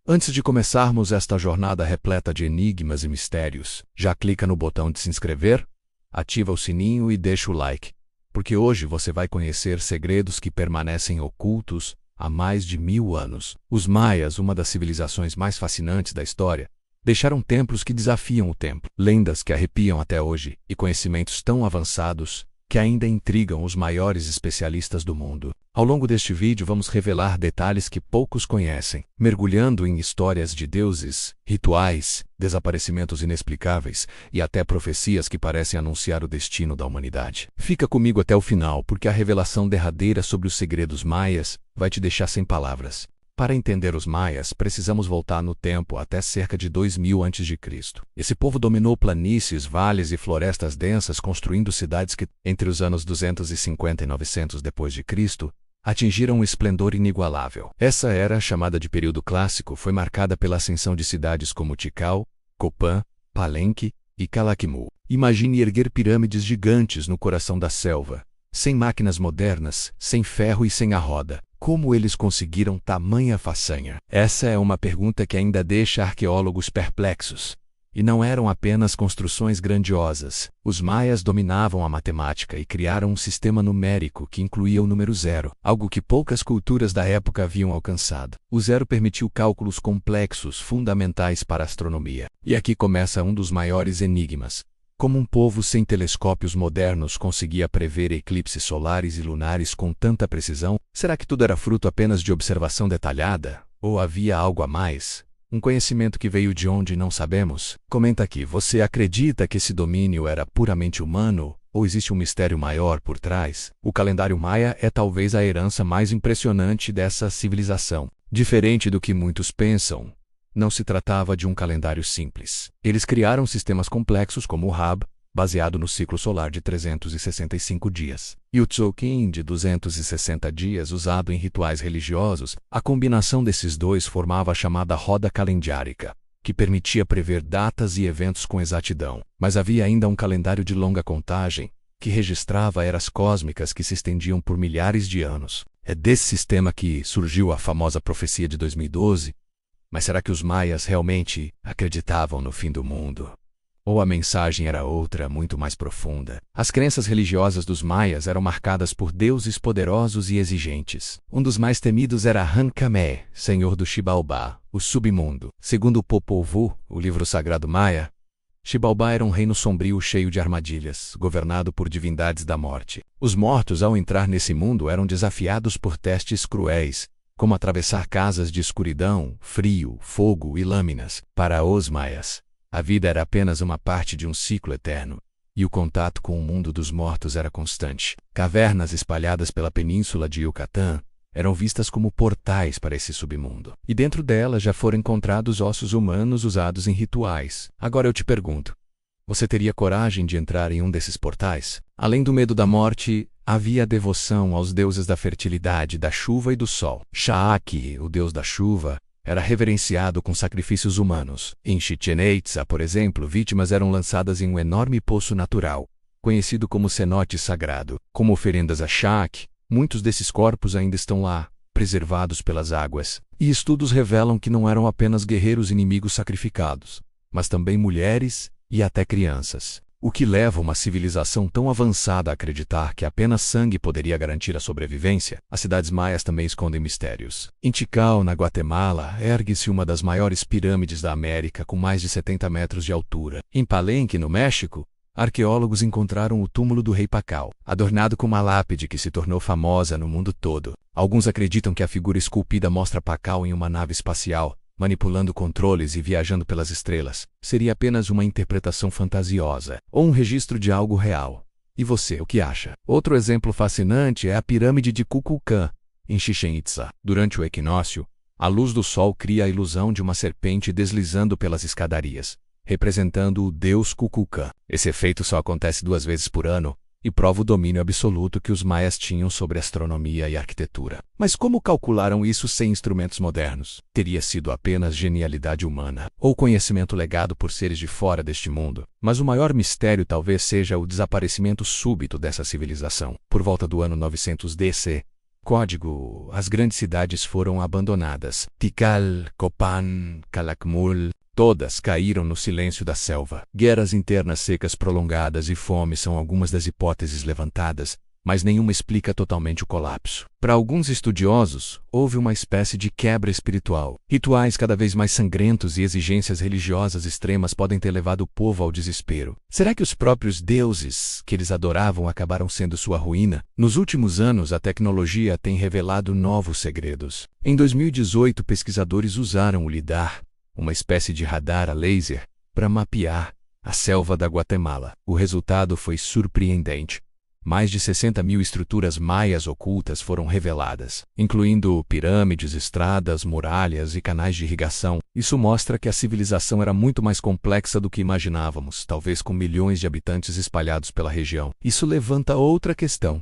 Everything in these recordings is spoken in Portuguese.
Antes de começarmos esta jornada repleta de enigmas e mistérios, já clica no botão de se inscrever, ativa o sininho e deixa o like, porque hoje você vai conhecer segredos que permanecem ocultos há mais de 1000 anos. Os maias, uma das civilizações mais fascinantes da história, deixaram templos que desafiam o tempo, lendas que arrepiam até hoje e conhecimentos tão avançados que ainda intrigam os maiores especialistas do mundo. Ao longo deste vídeo vamos revelar detalhes que poucos conhecem, mergulhando em histórias de deuses, rituais, desaparecimentos inexplicáveis e até profecias que parecem anunciar o destino da humanidade. Fica comigo até o final, porque a revelação derradeira sobre os segredos maias vai te deixar sem palavras. Para entender os maias, precisamos voltar no tempo até cerca de 2000 a.C. Esse povo dominou planícies, vales e florestas densas, construindo cidades que, entre os anos 250 e 900 d.C., atingiram um esplendor inigualável. Essa era, chamada de período clássico, foi marcada pela ascensão de cidades como Tikal, Copan, Palenque e Calakmul. Imagine erguer pirâmides gigantes no coração da selva, sem máquinas modernas, sem ferro e sem a roda. Como eles conseguiram tamanha façanha? Essa é uma pergunta que ainda deixa arqueólogos perplexos. E não eram apenas construções grandiosas. Os maias dominavam a matemática e criaram um sistema numérico que incluía o número zero, algo que poucas culturas da época haviam alcançado. O zero permitiu cálculos complexos, fundamentais para a astronomia. E aqui começa um dos maiores enigmas. Como um povo sem telescópios modernos conseguia prever eclipses solares e lunares com tanta precisão? Será que tudo era fruto apenas de observação detalhada? Ou havia algo a mais? Um conhecimento que veio de onde não sabemos? Comenta aqui, você acredita que esse domínio era puramente humano? Ou existe um mistério maior por trás? O calendário maia é talvez a herança mais impressionante dessa civilização. Diferente do que muitos pensam, não se tratava de um calendário simples. Eles criaram sistemas complexos como o Hab, baseado no ciclo solar de 365 dias, e o Tzolk'in, de 260 dias, usado em rituais religiosos. A combinação desses dois formava a chamada roda calendárica, que permitia prever datas e eventos com exatidão. Mas havia ainda um calendário de longa contagem, que registrava eras cósmicas que se estendiam por milhares de anos. É desse sistema que surgiu a famosa profecia de 2012, mas será que os maias realmente acreditavam no fim do mundo? Ou a mensagem era outra, muito mais profunda? As crenças religiosas dos maias eram marcadas por deuses poderosos e exigentes. Um dos mais temidos era Ankh-Ameh, senhor do Xibalbá, o submundo. Segundo o Popol Vuh, o livro sagrado maia, Xibalbá era um reino sombrio cheio de armadilhas, governado por divindades da morte. Os mortos, ao entrar nesse mundo, eram desafiados por testes cruéis, como atravessar casas de escuridão, frio, fogo e lâminas. Para os maias, a vida era apenas uma parte de um ciclo eterno, e o contato com o mundo dos mortos era constante. Cavernas espalhadas pela península de Yucatán eram vistas como portais para esse submundo, e dentro delas já foram encontrados ossos humanos usados em rituais. Agora eu te pergunto, você teria coragem de entrar em um desses portais? Além do medo da morte, havia a devoção aos deuses da fertilidade, da chuva e do sol. Sha'ak, o deus da chuva, era reverenciado com sacrifícios humanos. Em Chichén Itzá, por exemplo, vítimas eram lançadas em um enorme poço natural, conhecido como cenote sagrado. Como oferendas a Sha'ak, muitos desses corpos ainda estão lá, preservados pelas águas. E estudos revelam que não eram apenas guerreiros inimigos sacrificados, mas também mulheres e até crianças. O que leva uma civilização tão avançada a acreditar que apenas sangue poderia garantir a sobrevivência? As cidades maias também escondem mistérios. Em Tikal, na Guatemala, ergue-se uma das maiores pirâmides da América, com mais de 70 metros de altura. Em Palenque, no México, arqueólogos encontraram o túmulo do rei Pacal, adornado com uma lápide que se tornou famosa no mundo todo. Alguns acreditam que a figura esculpida mostra Pacal em uma nave espacial, manipulando controles e viajando pelas estrelas. Seria apenas uma interpretação fantasiosa, ou um registro de algo real. E você, o que acha? Outro exemplo fascinante é a pirâmide de Kukulcán, em Chichén Itzá. Durante o equinócio, a luz do sol cria a ilusão de uma serpente deslizando pelas escadarias, representando o deus Kukulcán. Esse efeito só acontece 2 vezes por ano, e prova o domínio absoluto que os maias tinham sobre astronomia e arquitetura. Mas como calcularam isso sem instrumentos modernos? Teria sido apenas genialidade humana, ou conhecimento legado por seres de fora deste mundo? Mas o maior mistério talvez seja o desaparecimento súbito dessa civilização. Por volta do ano 900 DC, Código: as grandes cidades foram abandonadas. Tikal, Copan, Calakmul, todas caíram no silêncio da selva. Guerras internas secas prolongadas e fome são algumas das hipóteses levantadas, mas nenhuma explica totalmente o colapso. Para alguns estudiosos, houve uma espécie de quebra espiritual. Rituais cada vez mais sangrentos e exigências religiosas extremas podem ter levado o povo ao desespero. Será que os próprios deuses que eles adoravam acabaram sendo sua ruína? Nos últimos anos, a tecnologia tem revelado novos segredos. Em 2018, pesquisadores usaram o LIDAR, uma espécie de radar a laser, para mapear a selva da Guatemala. O resultado foi surpreendente. Mais de 60.000 estruturas maias ocultas foram reveladas, incluindo pirâmides, estradas, muralhas e canais de irrigação. Isso mostra que a civilização era muito mais complexa do que imaginávamos, talvez com milhões de habitantes espalhados pela região. Isso levanta outra questão.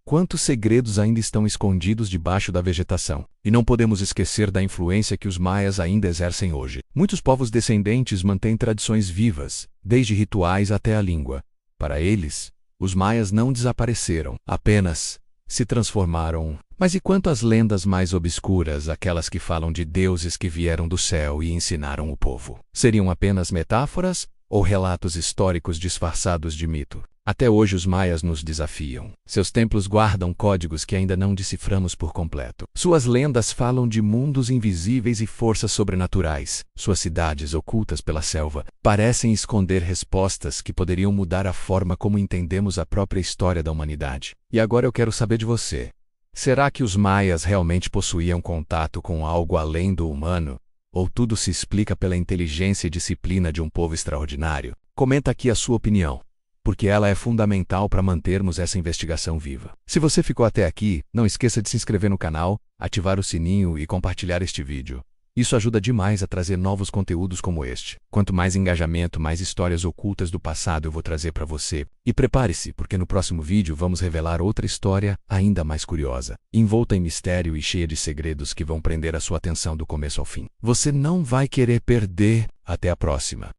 Quantos segredos ainda estão escondidos debaixo da vegetação? E não podemos esquecer da influência que os maias ainda exercem hoje. Muitos povos descendentes mantêm tradições vivas, desde rituais até a língua. Para eles, os maias não desapareceram, apenas se transformaram. Mas e quanto às lendas mais obscuras, aquelas que falam de deuses que vieram do céu e ensinaram o povo? Seriam apenas metáforas ou relatos históricos disfarçados de mito? Até hoje os maias nos desafiam. Seus templos guardam códigos que ainda não deciframos por completo. Suas lendas falam de mundos invisíveis e forças sobrenaturais. Suas cidades, ocultas pela selva, parecem esconder respostas que poderiam mudar a forma como entendemos a própria história da humanidade. E agora eu quero saber de você. Será que os maias realmente possuíam contato com algo além do humano? Ou tudo se explica pela inteligência e disciplina de um povo extraordinário? Comenta aqui a sua opinião, porque ela é fundamental para mantermos essa investigação viva. Se você ficou até aqui, não esqueça de se inscrever no canal, ativar o sininho e compartilhar este vídeo. Isso ajuda demais a trazer novos conteúdos como este. Quanto mais engajamento, mais histórias ocultas do passado eu vou trazer para você. E prepare-se, porque no próximo vídeo vamos revelar outra história ainda mais curiosa, envolta em mistério e cheia de segredos que vão prender a sua atenção do começo ao fim. Você não vai querer perder. Até a próxima.